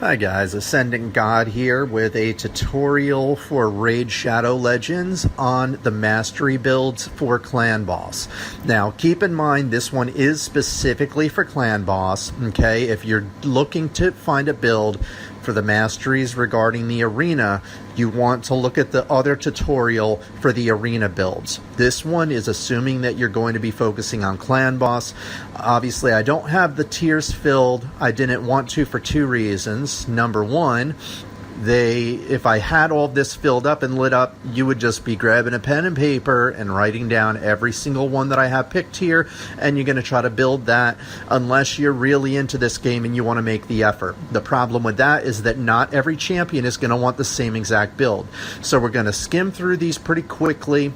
Hi guys, AscendantGod here with a tutorial for Raid Shadow Legends on the Mastery builds for Clan Boss. Now keep in mind this one is specifically for Clan Boss, okay? If you're looking to find a build for the Masteries regarding the arena, you want to look at the other tutorial for the arena builds. This one is assuming that you're going to be focusing on Clan Boss. Obviously, I don't have the tiers filled. I didn't want to for two reasons. Number one, if I had all this filled up and lit up, you would just be grabbing a pen and paper and writing down every single one that I have picked here, and you're going to try to build that unless you're really into this game and you want to make the effort. The problem with that is that not every champion is going to want the same exact build. So we're going to skim through these pretty quickly,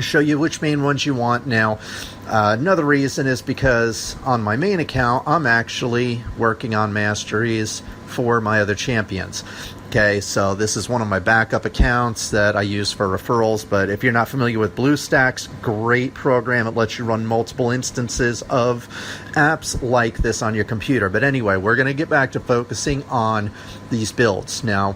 show you which main ones you want. Now, another reason is because on my main account, I'm actually working on Masteries for my other champions. Okay, so this is one of my backup accounts that I use for referrals, but if you're not familiar with Bluestacks, great program. It lets you run multiple instances of apps like this on your computer. But anyway, we're going to get back to focusing on these builds. Now,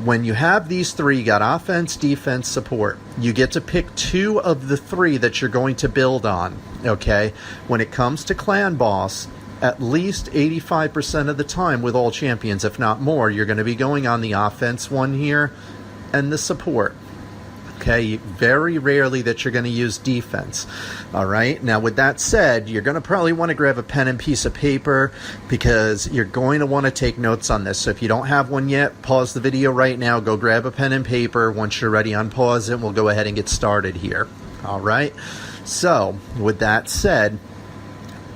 when you have these three, you got offense, defense, support. You get to pick two of the three that you're going to build on, okay? When it comes to Clan Boss, at least 85% of the time with all champions, if not more, you're going to be going on the offense one here and the support. Okay, very rarely that you're going to use defense. All right, now with that said, you're going to probably want to grab a pen and piece of paper because you're going to want to take notes on this. So if you don't have one yet, pause the video right now, go grab a pen and paper. Once you're ready, unpause it. We'll go ahead and get started here. All right, so with that said,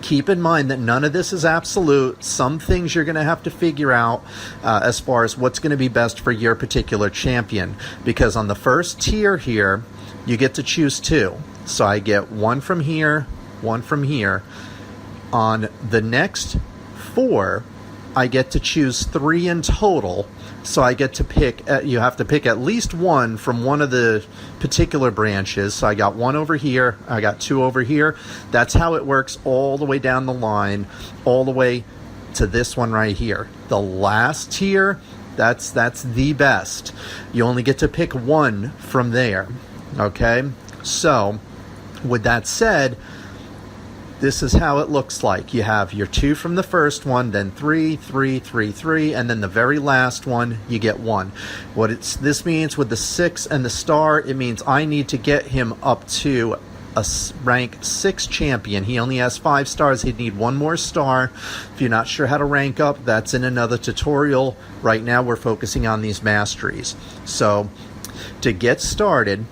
keep in mind that none of this is absolute. Some things you're going to have to figure out as far as what's going to be best for your particular champion. Because on the first tier here, you get to choose two. So I get one from here, one from here. On the next four, I get to choose three in total. So I get to pick, you have to pick at least one from one of the particular branches. So I got one over here, I got two over here. That's how it works all the way down the line, all the way to this one right here. The last tier, that's the best. You only get to pick one from there, okay? So with that said, this is how it looks like. You have your two from the first one, then 3, 3, 3, 3, and then the very last one, you get one. This means with the 6 and the star, it means I need to get him up to a rank 6 champion. He only has 5 stars. He'd need one more star. If you're not sure how to rank up, that's in another tutorial. Right now, we're focusing on these masteries. So, to get started,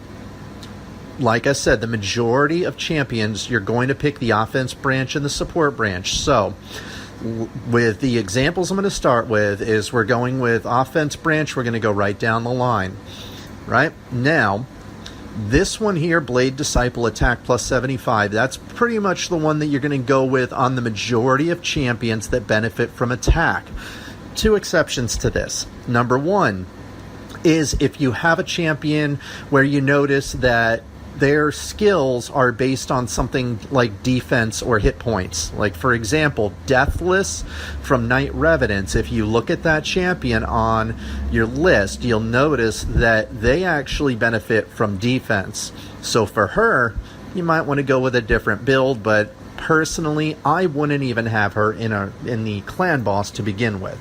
like I said, the majority of champions, you're going to pick the offense branch and the support branch. So with the examples I'm going to start with is we're going with offense branch. We're going to go right down the line. Right now, this one here, Blade Disciple Attack plus 75, that's pretty much the one that you're going to go with on the majority of champions that benefit from attack. Two exceptions to this. Number one is if you have a champion where you notice that their skills are based on something like defense or hit points. Like, for example, Deathless from Night Revenants. If you look at that champion on your list, you'll notice that they actually benefit from defense. So for her, you might want to go with a different build, but personally, I wouldn't even have her in the Clan Boss to begin with.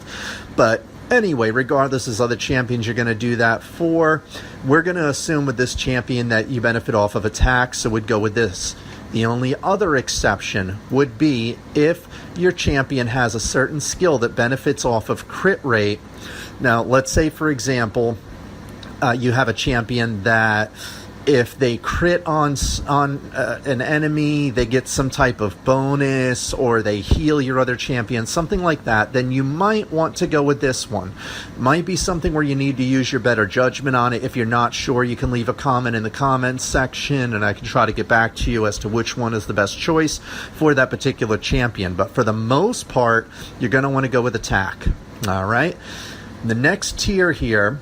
But anyway, regardless, as other champions you're going to do that for, we're going to assume with this champion that you benefit off of attack, so we'd go with this. The only other exception would be if your champion has a certain skill that benefits off of crit rate. Now, let's say, for example, you have a champion that if they crit on an enemy, they get some type of bonus, or they heal your other champion, something like that, then you might want to go with this one. Might be something where you need to use your better judgment on it. If you're not sure, you can leave a comment in the comments section, and I can try to get back to you as to which one is the best choice for that particular champion. But for the most part, you're going to want to go with attack. All right? The next tier here,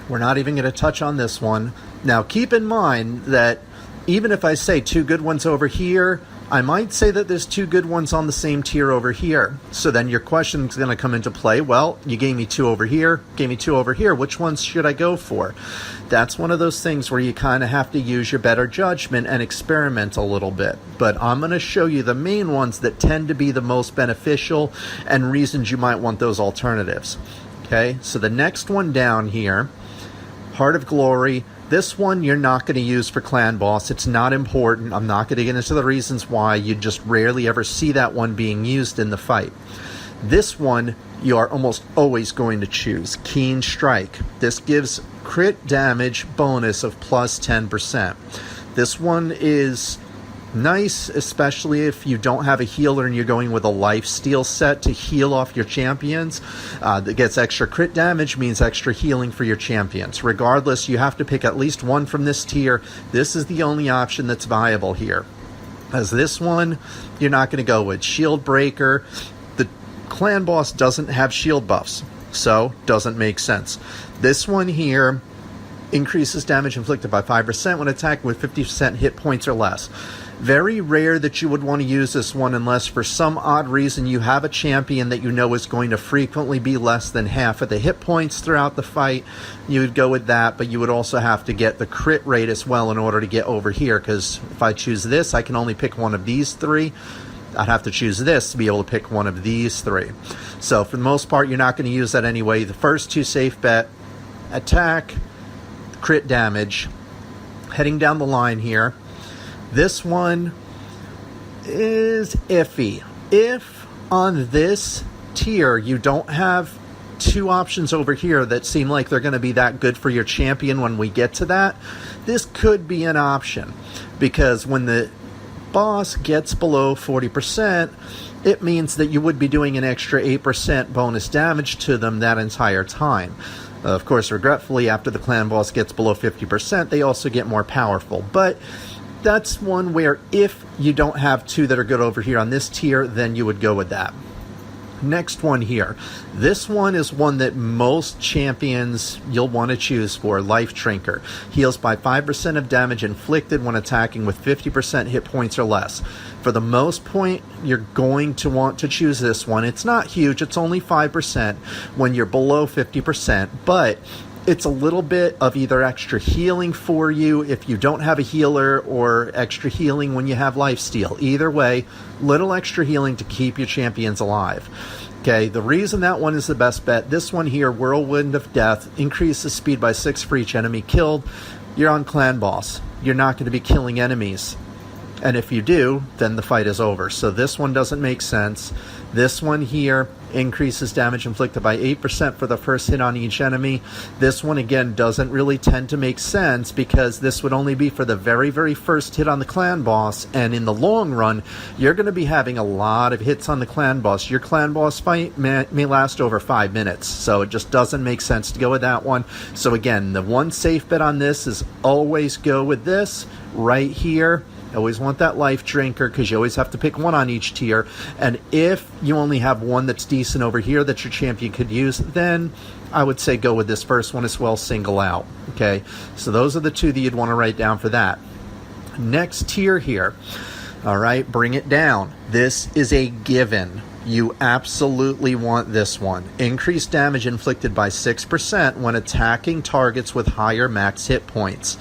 we're not even going to touch on this one. Now, keep in mind that even if I say two good ones over here, I might say that there's two good ones on the same tier over here. So then your question is going to come into play. Well, you gave me two over here, gave me two over here. Which ones should I go for? That's one of those things where you kind of have to use your better judgment and experiment a little bit. But I'm going to show you the main ones that tend to be the most beneficial and reasons you might want those alternatives. Okay, so the next one down here, Heart of Glory. This one you're not going to use for clan boss. It's not important. I'm not going to get into the reasons why. You just rarely ever see that one being used in the fight. This one you are almost always going to choose. Keen Strike. This gives crit damage bonus of plus 10%. This one is nice, especially if you don't have a healer and you're going with a lifesteal set to heal off your champions. That gets extra crit damage, means extra healing for your champions. Regardless, you have to pick at least one from this tier. This is the only option that's viable here. As this one, you're not going to go with. Shield Breaker. The clan boss doesn't have shield buffs, so doesn't make sense. This one here increases damage inflicted by 5% when attacking with 50% hit points or less. Very rare that you would want to use this one unless for some odd reason you have a champion that you know is going to frequently be less than half of the hit points throughout the fight. You would go with that, but you would also have to get the crit rate as well in order to get over here, because if I choose this, I can only pick one of these three. I'd have to choose this to be able to pick one of these three. So for the most part, you're not going to use that anyway. The first two safe bet, attack, crit damage. Heading down the line here, this one is iffy. If on this tier you don't have two options over here that seem like they're going to be that good for your champion when we get to that, this could be an option. Because when the boss gets below 40%, it means that you would be doing an extra 8% bonus damage to them that entire time. Of course, regretfully, after the clan boss gets below 50%, they also get more powerful. But that's one where if you don't have two that are good over here on this tier, then you would go with that. Next one here. This one is one that most champions you'll want to choose for. Life Trinker. Heals by 5% of damage inflicted when attacking with 50% hit points or less. For the most point, you're going to want to choose this one. It's not huge. It's only 5% when you're below 50%, but it's a little bit of either extra healing for you if you don't have a healer, or extra healing when you have lifesteal. Either way, little extra healing to keep your champions alive. Okay, the reason that one is the best bet, this one here, Whirlwind of Death, increases speed by 6 for each enemy killed. You're on clan boss. You're not going to be killing enemies. And if you do, then the fight is over. So this one doesn't make sense. This one here increases damage inflicted by 8% for the first hit on each enemy. This one, again, doesn't really tend to make sense because this would only be for the very, very first hit on the clan boss. And in the long run, you're going to be having a lot of hits on the clan boss. Your clan boss fight may last over 5 minutes. So it just doesn't make sense to go with that one. So again, the one safe bet on this is always go with this right here. Always want that Life Drinker because you always have to pick one on each tier. And if you only have one that's decent over here that your champion could use, then I would say go with this first one as well, single out. Okay, so those are the two that you'd want to write down for that. Next tier here. All right, bring it down. This is a given. You absolutely want this one. Increased damage inflicted by 6% when attacking targets with higher max hit points.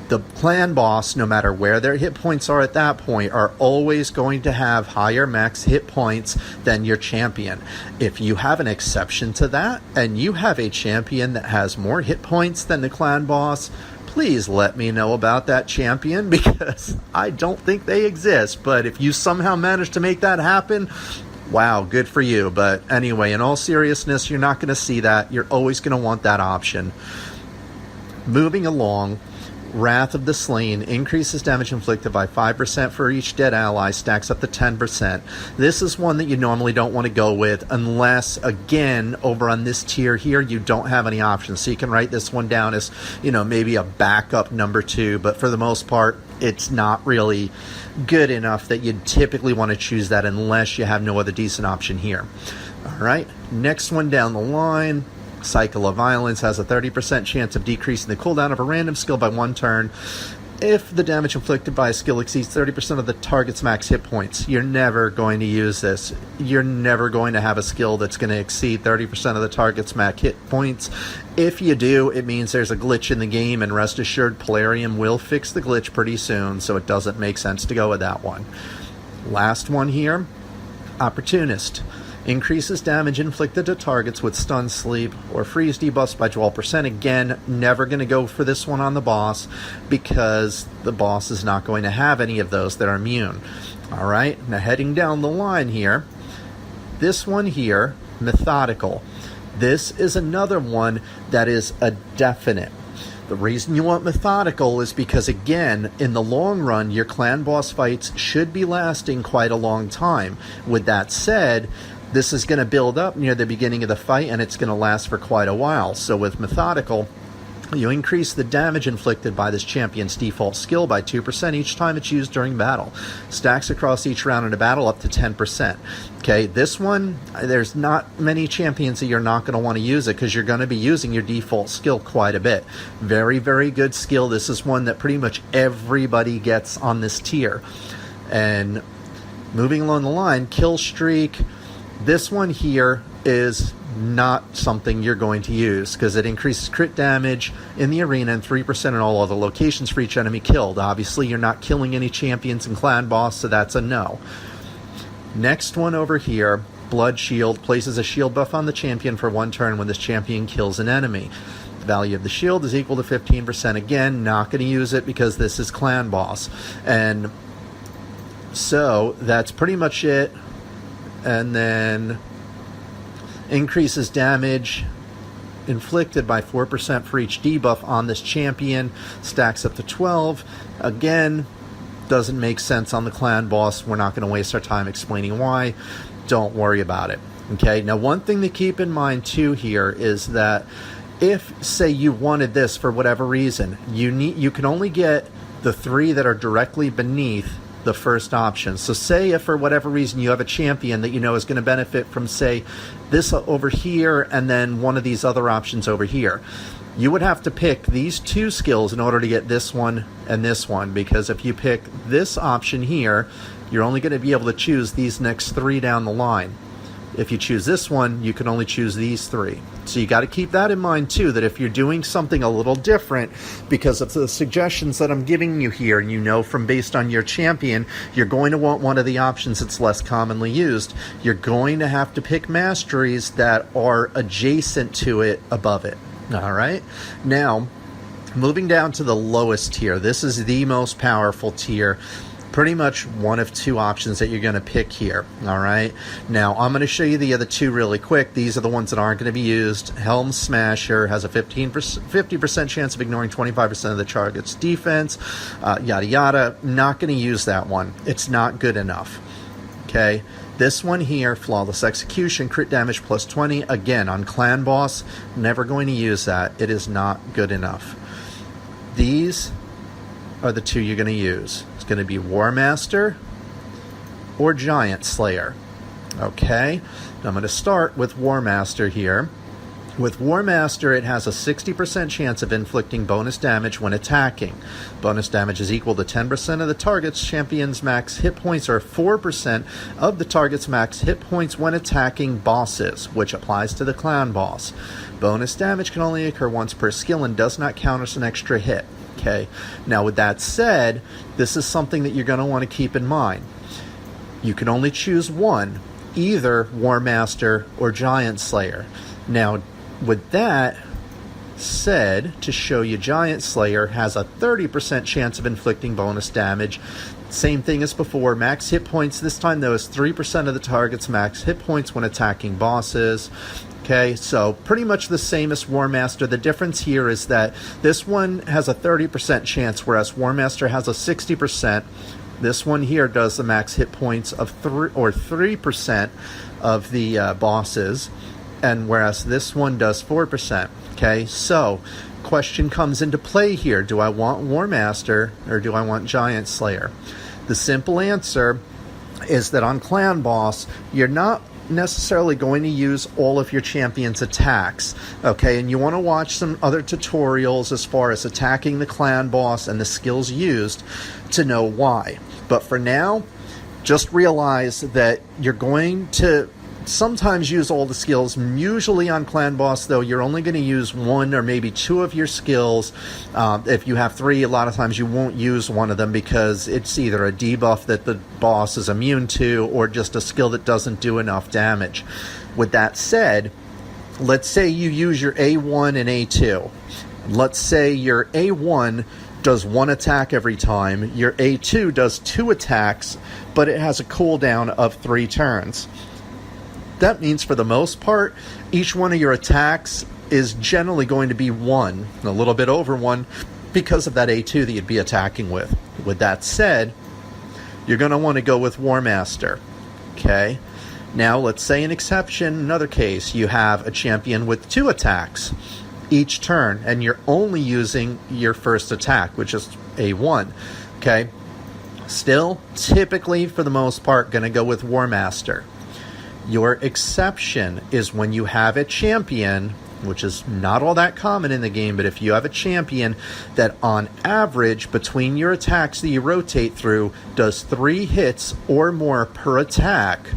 The clan boss, no matter where their hit points are at that point, are always going to have higher max hit points than your champion. If you have an exception to that, and you have a champion that has more hit points than the clan boss, please let me know about that champion, because I don't think they exist. But if you somehow manage to make that happen, wow, good for you. But anyway, in all seriousness, you're not going to see that. You're always going to want that option. Moving along, Wrath of the Slain increases damage inflicted by 5% for each dead ally, stacks up to 10%. This is one that you normally don't want to go with unless, again, over on this tier here, you don't have any options. So you can write this one down as, maybe a backup number 2, but for the most part, it's not really good enough that you'd typically want to choose that unless you have no other decent option here. All right, next one down the line. Cycle of Violence has a 30% chance of decreasing the cooldown of a random skill by 1 turn. if the damage inflicted by a skill exceeds 30% of the target's max hit points, you're never going to use this. You're never going to have a skill that's going to exceed 30% of the target's max hit points. If you do, it means there's a glitch in the game, and rest assured, Polarium will fix the glitch pretty soon, so it doesn't make sense to go with that one. Last one here, Opportunist. Increases damage inflicted to targets with stun, sleep, or freeze debuffs by 12%. Again, never going to go for this one on the boss because the boss is not going to have any of those that are immune. Alright, now heading down the line here, this one here, Methodical. This is another one that is a definite. The reason you want Methodical is because, again, in the long run, your clan boss fights should be lasting quite a long time. With that said, this is going to build up near the beginning of the fight, and it's going to last for quite a while. So with Methodical, you increase the damage inflicted by this champion's default skill by 2% each time it's used during battle. Stacks across each round in a battle up to 10%. Okay, this one, there's not many champions that you're not going to want to use it because you're going to be using your default skill quite a bit. Very, very good skill. This is one that pretty much everybody gets on this tier. And moving along the line, Kill Streak. This one here is not something you're going to use because it increases crit damage in the arena and 3% in all other locations for each enemy killed. Obviously, you're not killing any champions and clan boss, so that's a no. Next one over here, Blood Shield, places a shield buff on the champion for 1 turn when this champion kills an enemy. The value of the shield is equal to 15%. Again, not going to use it because this is clan boss. And so that's pretty much it. And then increases damage inflicted by 4% for each debuff on this champion, stacks up to 12. Again, doesn't make sense on the clan boss. We're not going to waste our time explaining why. Don't worry about it. Okay, now one thing to keep in mind too here is that if, say, you wanted this for whatever reason, you can only get the 3 that are directly beneath the first option. So say if for whatever reason you have a champion that you know is going to benefit from, say, this over here and then one of these other options over here, you would have to pick these 2 skills in order to get this one and this one, because if you pick this option here, you're only going to be able to choose these next 3 down the line. If you choose this one, you can only choose these 3. So you got to keep that in mind too, that if you're doing something a little different because of the suggestions that I'm giving you here, and you know from based on your champion, you're going to want one of the options that's less commonly used. You're going to have to pick masteries that are adjacent to it above it. All right? Now, moving down to the lowest tier. This is the most powerful tier. Pretty much one of 2 options that you're going to pick here. All right. Now I'm going to show you the other 2 really quick. These are the ones that aren't going to be used. Helm Smasher has a 50% chance of ignoring 25% of the target's defense. Yada yada. Not going to use that one. It's not good enough. Okay. This one here, Flawless Execution, crit damage plus 20. Again, on clan boss, never going to use that. It is not good enough. These are the 2 you're going to use. Going to be War Master or Giant Slayer. Okay, now I'm going to start with War Master here. With War Master, it has a 60% chance of inflicting bonus damage when attacking. Bonus damage is equal to 10% of the target's champion's max hit points, or 4% of the target's max hit points when attacking bosses, which applies to the clan boss. Bonus damage can only occur once per skill and does not count as an extra hit. Okay, now with that said, this is something that you're going to want to keep in mind. You can only choose one, either War Master or Giant Slayer. Now, with that said, to show you, Giant Slayer has a 30% chance of inflicting bonus damage. Same thing as before, max hit points. This time, though, is 3% of the target's max hit points when attacking bosses. Okay, so pretty much the same as War Master. The difference here is that this one has a 30% chance, whereas War Master has a 60%. This one here does the max hit points of 3% of the bosses, and whereas this one does 4%. Okay, so question comes into play here. Do I want War Master or do I want Giant Slayer? The simple answer is that on Clan Boss, you're not necessarily going to use all of your champion's attacks, okay? And you want to watch some other tutorials as far as attacking the clan boss and the skills used to know why. But for now, just realize that you're going to sometimes use all the skills. Usually on clan boss, though, you're only going to use one or maybe two of your skills. If you have three, a lot of times you won't use one of them because it's either a debuff that the boss is immune to or just a skill that doesn't do enough damage. With that said, let's say you use your A1 and A2. Let's say your A1 does one attack every time. Your A2 does two attacks, but it has a cooldown of 3 turns. That means for the most part, each one of your attacks is generally going to be 1, a little bit over 1, because of that A2 that you'd be attacking with. With that said, you're going to want to go with War Master. Okay? Now, let's say an exception, another case, you have a champion with 2 attacks each turn, and you're only using your first attack, which is A1. Okay? Still, typically, for the most part, going to go with War Master. Your exception is when you have a champion, which is not all that common in the game, but if you have a champion that on average between your attacks that you rotate through does 3 hits or more per attack,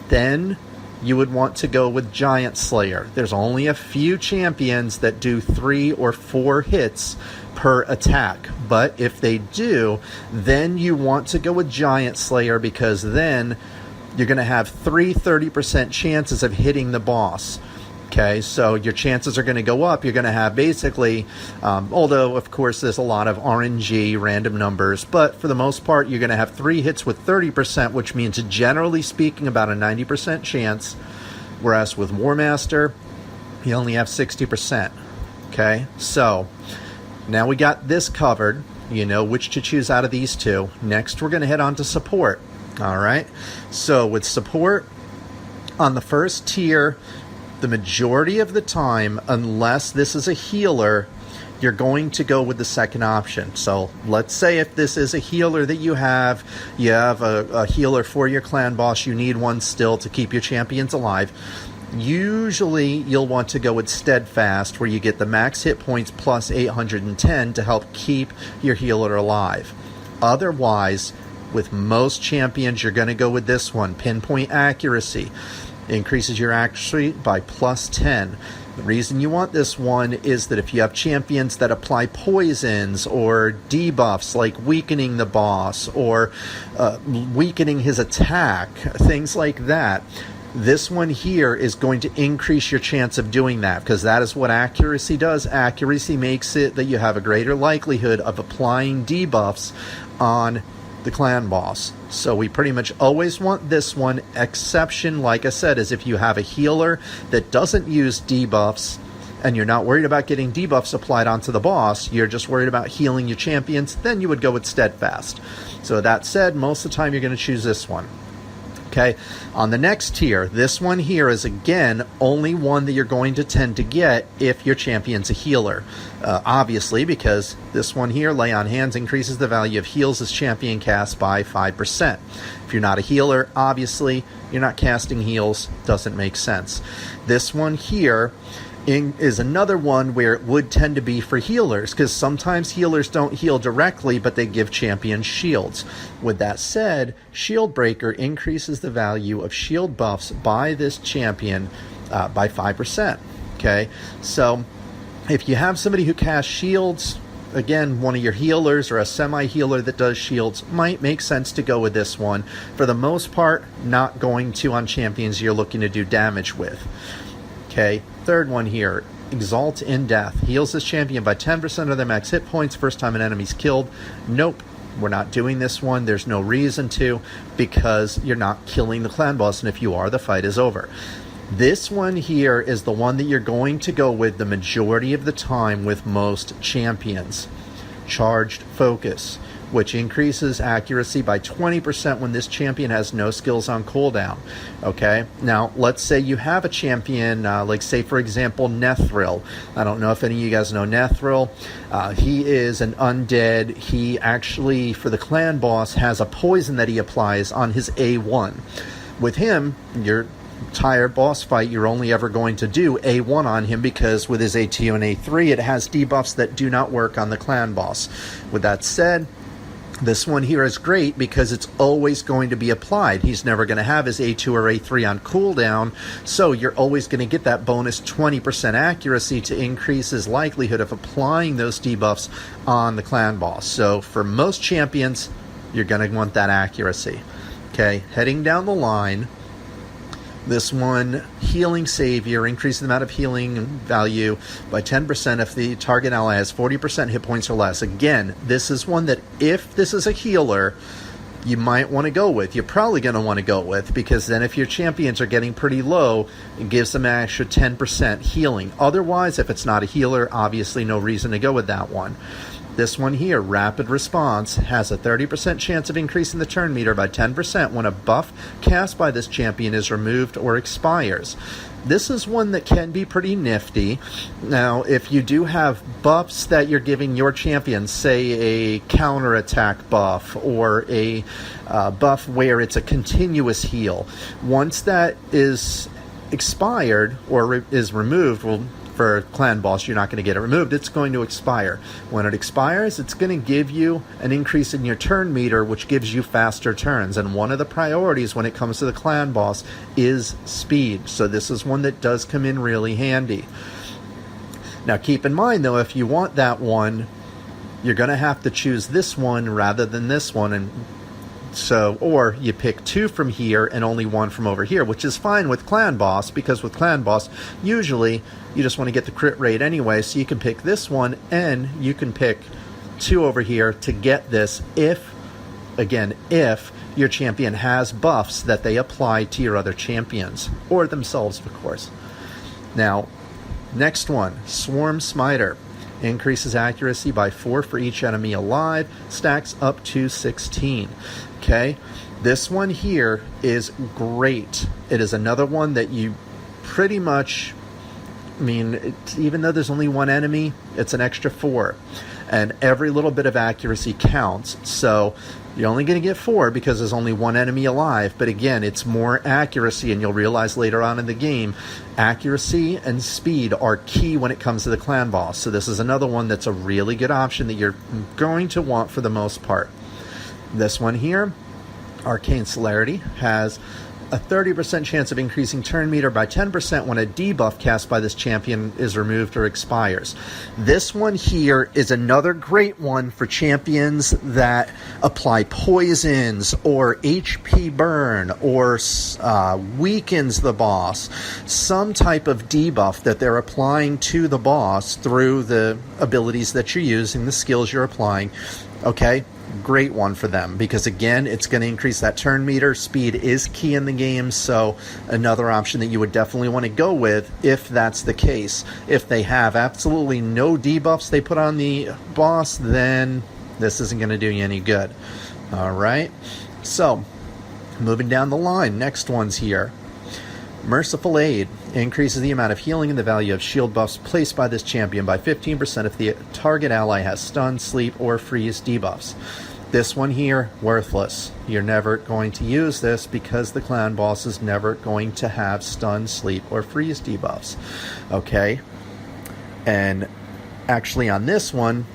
then you would want to go with Giant Slayer. There's only a few champions that do 3 or 4 hits per attack, but if they do, then you want to go with Giant Slayer because then you're going to have 30% chances of hitting the boss. Okay, so your chances are going to go up. You're going to have basically, although of course there's a lot of RNG, random numbers, but for the most part you're going to have 3 hits with 30%, which means generally speaking about a 90% chance, whereas with War Master you only have 60%. Okay, so now we got this covered. You know which to choose out of these two. Next we're going to head on to support. All right, so with support, on the first tier, the majority of the time, unless this is a healer, you're going to go with the second option. So let's say if this is a healer that you have a healer for your clan boss, you need one still to keep your champions alive. Usually you'll want to go with Steadfast, where you get the max hit points plus 810 to help keep your healer alive. Otherwise, with most champions, you're going to go with this one, Pinpoint Accuracy. Increases your accuracy by plus 10. The reason you want this one is that if you have champions that apply poisons or debuffs like weakening the boss or weakening his attack, things like that, this one here is going to increase your chance of doing that because that is what accuracy does. Accuracy makes it that you have a greater likelihood of applying debuffs on the clan boss. So we pretty much always want this one. Exception, like I said, is if you have a healer that doesn't use debuffs and you're not worried about getting debuffs applied onto the boss, you're just worried about healing your champions, then you would go with Steadfast. So that said, most of the time you're going to choose this one. Okay, on the next tier, this one here is again only one that you're going to tend to get if your champion's a healer. Obviously, because this one here, Lay on Hands, increases the value of heals as champion casts by 5%. If you're not a healer, obviously, you're not casting heals, doesn't make sense. This one here is another one where it would tend to be for healers, because sometimes healers don't heal directly, but they give champions shields. With that said, Shield Breaker increases the value of shield buffs by this champion by 5%. Okay, so if you have somebody who casts shields, again, one of your healers or a semi-healer that does shields, might make sense to go with this one. For the most part, not going to on champions you're looking to do damage with. Okay, third one here, Exalt in Death. Heals this champion by 10% of their max hit points first time an enemy's killed. Nope, we're not doing this one. There's no reason to, because you're not killing the clan boss, and if you are, the fight is over. This one here is the one that you're going to go with the majority of the time with most champions. Charged Focus, which increases accuracy by 20% when this champion has no skills on cooldown. Okay, now let's say you have a champion, like say for example Nethril. I don't know if any of you guys know Nethril. He is an undead. He actually, for the clan boss, has a poison that he applies on his A1. With him, you're entire boss fight, you're only ever going to do A1 on him, because with his A2 and A3, it has debuffs that do not work on the clan boss. With that said, this one here is great because it's always going to be applied. He's never going to have his A2 or A3 on cooldown, so you're always going to get that bonus 20% accuracy to increase his likelihood of applying those debuffs on the clan boss. So for most champions, you're going to want that accuracy. Okay, heading down the line, this one, Healing Savior, increases the amount of healing value by 10% if the target ally has 40% hit points or less. Again, this is one that if this is a healer, you might want to go with. You're probably going to want to go with, because then if your champions are getting pretty low, it gives them an extra 10% healing. Otherwise, if it's not a healer, obviously no reason to go with that one. This one here, Rapid Response, has a 30% chance of increasing the turn meter by 10% when a buff cast by this champion is removed or expires. This is one that can be pretty nifty. Now, if you do have buffs that you're giving your champions, say a counterattack buff or a buff where it's a continuous heal, once that is expired or is removed, well, for clan boss, you're not going to get it removed. It's going to expire. When it expires, it's going to give you an increase in your turn meter, which gives you faster turns. And one of the priorities when it comes to the clan boss is speed. So this is one that does come in really handy. Now keep in mind, though, if you want that one, you're going to have to choose this one rather than this one. And so, or you pick two from here and only one from over here, which is fine with clan boss, because with clan boss, usually you just want to get the crit rate anyway, so you can pick this one and you can pick two over here to get this if your champion has buffs that they apply to your other champions, or themselves, of course. Now, next one, Swarm Smiter. Increases accuracy by 4 for each enemy alive, stacks up to 16. Okay, this one here is great. It is another one that you pretty much, even though there's only one enemy, it's an extra 4. And every little bit of accuracy counts. So you're only going to get 4 because there's only one enemy alive. But again, it's more accuracy, and you'll realize later on in the game, accuracy and speed are key when it comes to the clan boss. So this is another one that's a really good option that you're going to want for the most part. This one here, Arcane Celerity, has a 30% chance of increasing turn meter by 10% when a debuff cast by this champion is removed or expires. This one here is another great one for champions that apply poisons or HP burn or weakens the boss. Some type of debuff that they're applying to the boss through the abilities that you're using, the skills you're applying. Okay? Great one for them, because again, it's going to increase that turn meter. Speed is key in the game, so another option that you would definitely want to go with if that's the case. If they have absolutely no debuffs they put on the boss, then this isn't going to do you any good. Alright, so moving down the line, next one's here. Merciful Aid increases the amount of healing and the value of shield buffs placed by this champion by 15% if the target ally has stun, sleep, or freeze debuffs. This one here, worthless. You're never going to use this because the clan boss is never going to have stun, sleep, or freeze debuffs. Okay? And actually on this one,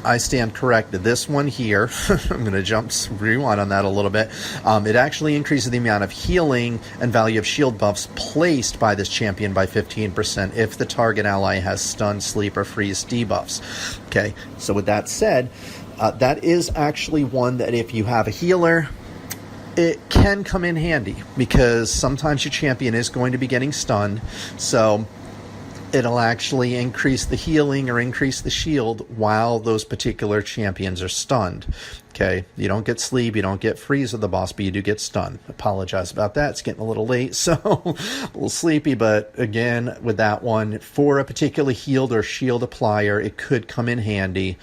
I stand corrected. This one here, I'm going to rewind on that a little bit. It actually increases the amount of healing and value of shield buffs placed by this champion by 15% if the target ally has stun, sleep, or freeze debuffs. Okay, so with that said, that is actually one that if you have a healer, it can come in handy, because sometimes your champion is going to be getting stunned, so it'll actually increase the healing or increase the shield while those particular champions are stunned. Okay, you don't get sleep, you don't get freeze of the boss, but you do get stun. Apologize about that, it's getting a little late, so a little sleepy, but again, with that one, for a particular healed or shield applier, it could come in handy.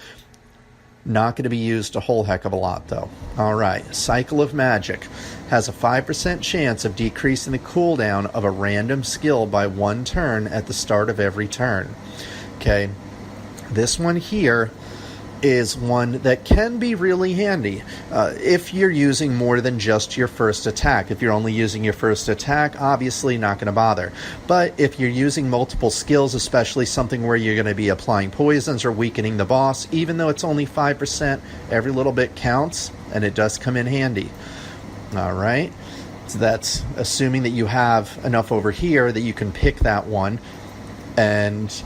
Not going to be used a whole heck of a lot, though. Alright, Cycle of Magic has a 5% chance of decreasing the cooldown of a random skill by 1 turn at the start of every turn. Okay, this one here is one that can be really handy if you're using more than just your first attack. If you're only using your first attack, obviously not going to bother. But if you're using multiple skills, especially something where you're going to be applying poisons or weakening the boss, even though it's only 5%, every little bit counts, and it does come in handy. All right, so that's assuming that you have enough over here that you can pick that one. And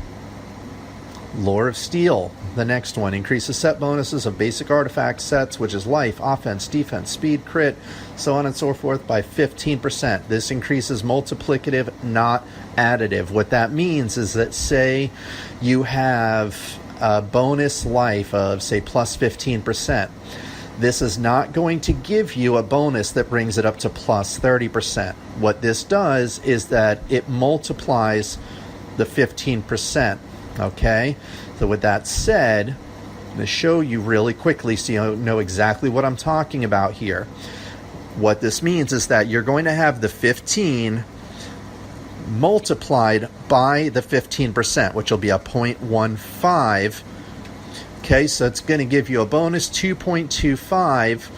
Lore of Steel, the next one, increases set bonuses of basic artifact sets, which is life, offense, defense, speed, crit, so on and so forth, by 15%. This increases multiplicative, not additive. What that means is that, say you have a bonus life of, say, plus 15%. This is not going to give you a bonus that brings it up to plus 30%. What this does is that it multiplies the 15%. Okay, so with that said, I'm going to show you really quickly so you know exactly what I'm talking about here. What this means is that you're going to have the 15 multiplied by the 15%, which will be a 0.15. Okay, so it's going to give you a bonus 2.25,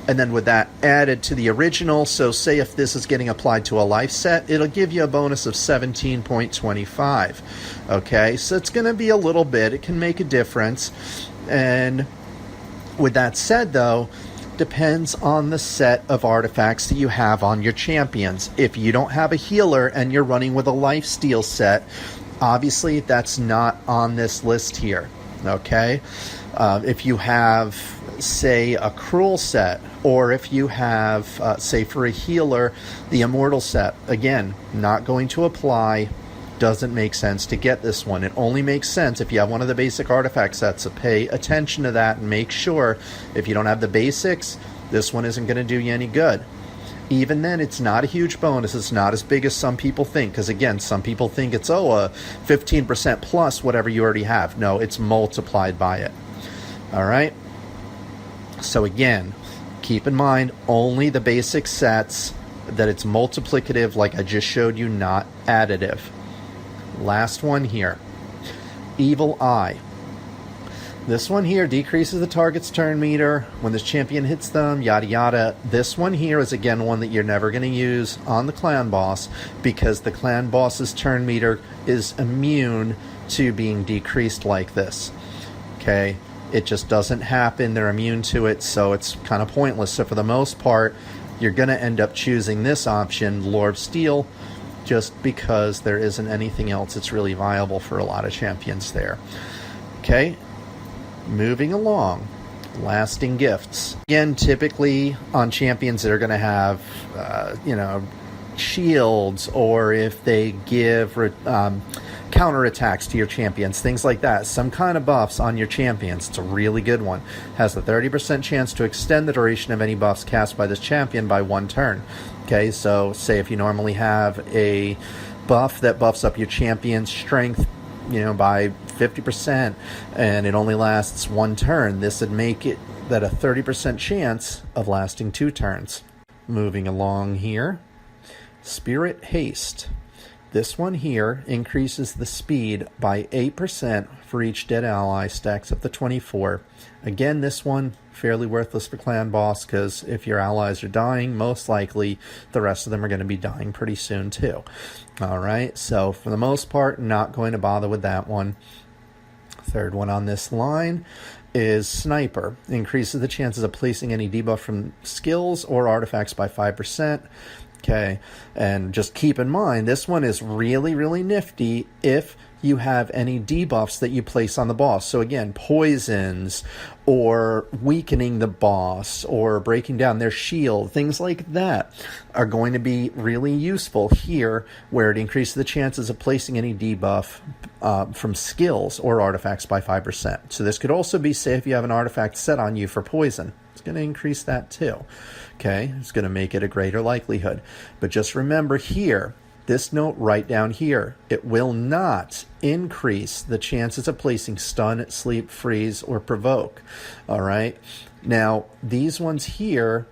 and then with that added to the original, so say if this is getting applied to a life set, it'll give you a bonus of 17.25. Okay, so it's going to be a little bit. It can make a difference. And with that said, though, depends on the set of artifacts that you have on your champions. If you don't have a healer and you're running with a lifesteal set, obviously that's not on this list here. Okay, if you have, say, a cruel set, or if you have, say, for a healer, the immortal set, again, not going to apply. Doesn't make sense to get this one. It only makes sense if you have one of the basic artifact sets, so pay attention to that and make sure if you don't have the basics, this one isn't going to do you any good. Even then, it's not a huge bonus. It's not as big as some people think, because again, some people think it's, a 15% plus whatever you already have. No, it's multiplied by it. All right, so again, keep in mind only the basic sets, that it's multiplicative like I just showed you, not additive. Last one here, Evil Eye. This one here decreases the target's turn meter when this champion hits them, yada yada. This one here is again one that you're never going to use on the clan boss, because the clan boss's turn meter is immune to being decreased like this. Okay, it just doesn't happen. They're immune to it, so it's kind of pointless. So for the most part, you're going to end up choosing this option, Lore of Steel, just because there isn't anything else that's really viable for a lot of champions there. Okay, moving along, lasting gifts. Again, typically on champions that are going to have, shields, or if they give counterattacks to your champions, things like that, some kind of buffs on your champions. It's a really good one. Has a 30% chance to extend the duration of any buffs cast by this champion by 1 turn. Okay, so say if you normally have a buff that buffs up your champion's strength, by 50%, and it only lasts 1 turn, this would make it that a 30% chance of lasting 2 turns. Moving along here, Spirit Haste. This one here increases the speed by 8% for each dead ally, stacks up to 24. Again, this one fairly worthless for clan boss, because if your allies are dying, most likely the rest of them are going to be dying pretty soon too. Alright, so for the most part, not going to bother with that one. Third one on this line is Sniper. Increases the chances of placing any debuff from skills or artifacts by 5%. Okay, and just keep in mind, this one is really, really nifty if you have any debuffs that you place on the boss. So again, poisons, or weakening the boss, or breaking down their shield, things like that are going to be really useful here, where it increases the chances of placing any debuff from skills or artifacts by 5%. So this could also be, say, if you have an artifact set on you for poison, it's going to increase that too. Okay, it's going to make it a greater likelihood. But just remember here, this note right down here, it will not increase the chances of placing stun, sleep, freeze, or provoke. All right, now these ones here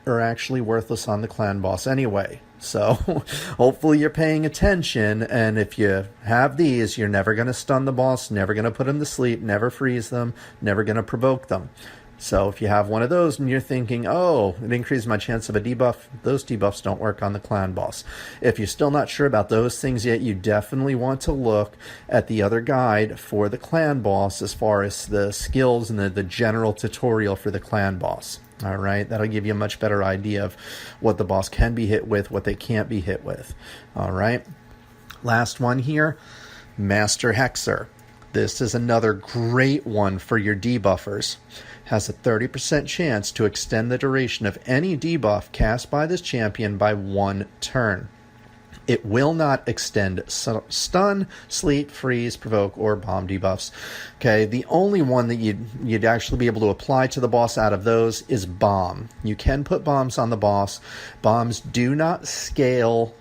are actually worthless on the clan boss anyway. So hopefully you're paying attention, and if you have these, you're never going to stun the boss, never going to put them to sleep, never freeze them, never going to provoke them. So if you have one of those and you're thinking, oh, it increases my chance of a debuff, those debuffs don't work on the clan boss. If you're still not sure about those things yet, you definitely want to look at the other guide for the clan boss as far as the skills and the general tutorial for the clan boss. All right, that'll give you a much better idea of what the boss can be hit with, what they can't be hit with. All right, last one here, Master Hexer. This is another great one for your debuffers. Has a 30% chance to extend the duration of any debuff cast by this champion by 1 turn. It will not extend stun, sleep, freeze, provoke, or bomb debuffs. Okay, the only one that you'd actually be able to apply to the boss out of those is bomb. You can put bombs on the boss. Bombs do not scale,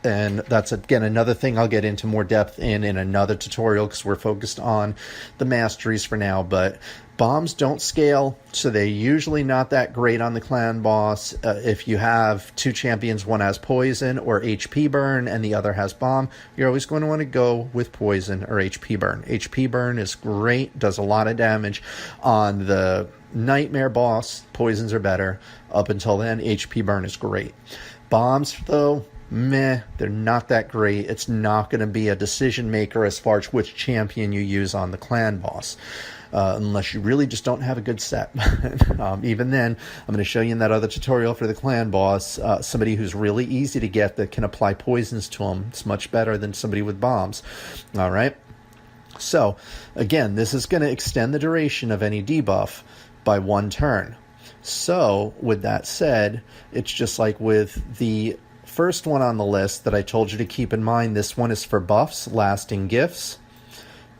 and that's, again, another thing I'll get into more depth in another tutorial because we're focused on the masteries for now, but bombs don't scale, so they're usually not that great on the clan boss. If you have 2 champions, one has poison or HP burn and the other has bomb, you're always going to want to go with poison or HP burn. HP burn is great, does a lot of damage on the nightmare boss. Poisons are better. Up until then, HP burn is great. Bombs, though, meh, they're not that great. It's not going to be a decision maker as far as which champion you use on the clan boss. Unless you really just don't have a good set. Even then, I'm going to show you in that other tutorial for the clan boss, somebody who's really easy to get that can apply poisons to them. It's much better than somebody with bombs. All right. So, again, this is going to extend the duration of any debuff by 1 turn. So, with that said, it's just like with the first one on the list that I told you to keep in mind. This one is for buffs, lasting gifts.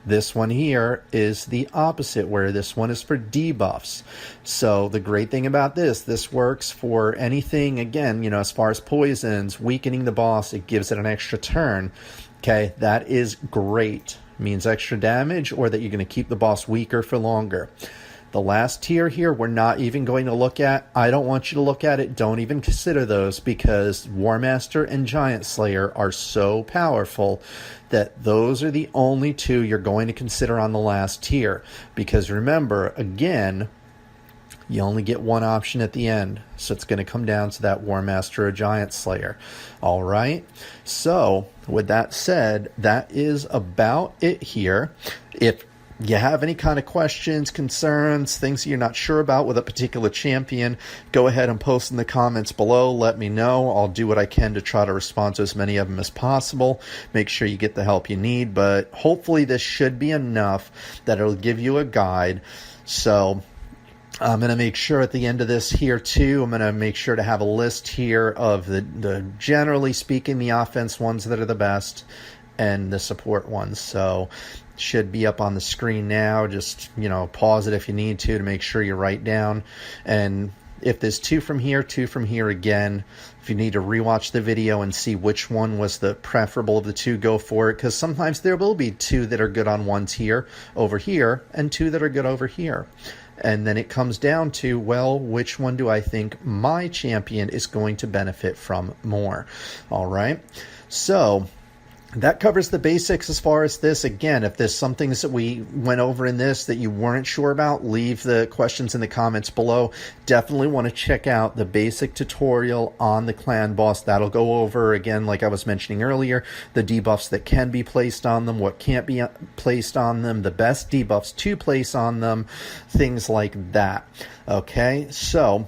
This one here is the opposite, where this one is for debuffs. So the great thing about this works for anything, again, as far as poisons, weakening the boss, it gives it an extra turn. Okay, that is great. Means extra damage, or that you're going to keep the boss weaker for longer. The last tier here, we're not even going to look at. I don't want you to look at it. Don't even consider those, because War Master and Giant Slayer are so powerful that those are the only 2 you're going to consider on the last tier. Because remember, again, you only get one option at the end. So it's going to come down to that War Master or Giant Slayer. All right. So with that said, that is about it here. If you have any kind of questions, concerns, things you're not sure about with a particular champion, go ahead and post in the comments below. Let me know. I'll do what I can to try to respond to as many of them as possible. Make sure you get the help you need, but hopefully this should be enough that it'll give you a guide. So I'm going to make sure at the end of this here too, I'm going to make sure to have a list here of the generally speaking, the offense ones that are the best and the support ones. So should be up on the screen now. Just, pause it if you need to make sure you write down. And if there's 2 from here, 2 from here again, if you need to rewatch the video and see which one was the preferable of the 2, go for it. Because sometimes there will be 2 that are good on one tier over here and 2 that are good over here. And then it comes down to, well, which one do I think my champion is going to benefit from more? All right. So that covers the basics as far as this. Again, if there's some things that we went over in this that you weren't sure about, leave the questions in the comments below. Definitely want to check out the basic tutorial on the clan boss. That'll go over, again, like I was mentioning earlier, the debuffs that can be placed on them, what can't be placed on them, the best debuffs to place on them, things like that. Okay, so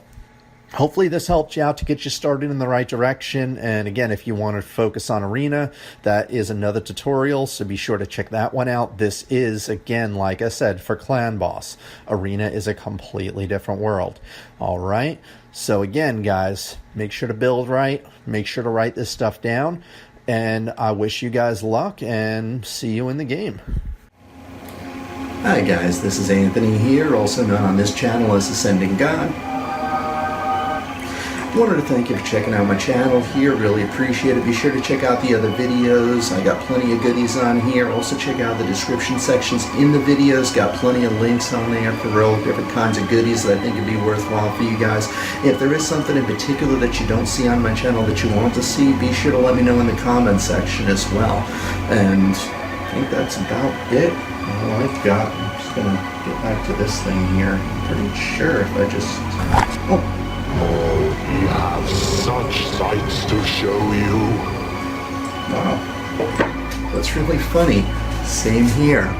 hopefully this helped you out to get you started in the right direction. And again, if you want to focus on Arena, that is another tutorial, so be sure to check that one out. This is, again, like I said, for Clan Boss. Arena is a completely different world. All right, so again, guys, make sure to build right, make sure to write this stuff down, and I wish you guys luck, and see you in the game. Hi guys, this is Anthony here, also known on this channel as AscendantGod. Wanted to thank you for checking out my channel here. Really appreciate it. Be sure to check out the other videos. I got plenty of goodies on here. Also check out the description sections in the videos. Got plenty of links on there for real different kinds of goodies that I think would be worthwhile for you guys. If there is something in particular that you don't see on my channel that you want to see, be sure to let me know in the comment section as well. And I think that's about it. All I've got. I'm just gonna get back to this thing here. I'm pretty sure if I just... Oh, we have such sights to show you. Wow. That's really funny. Same here.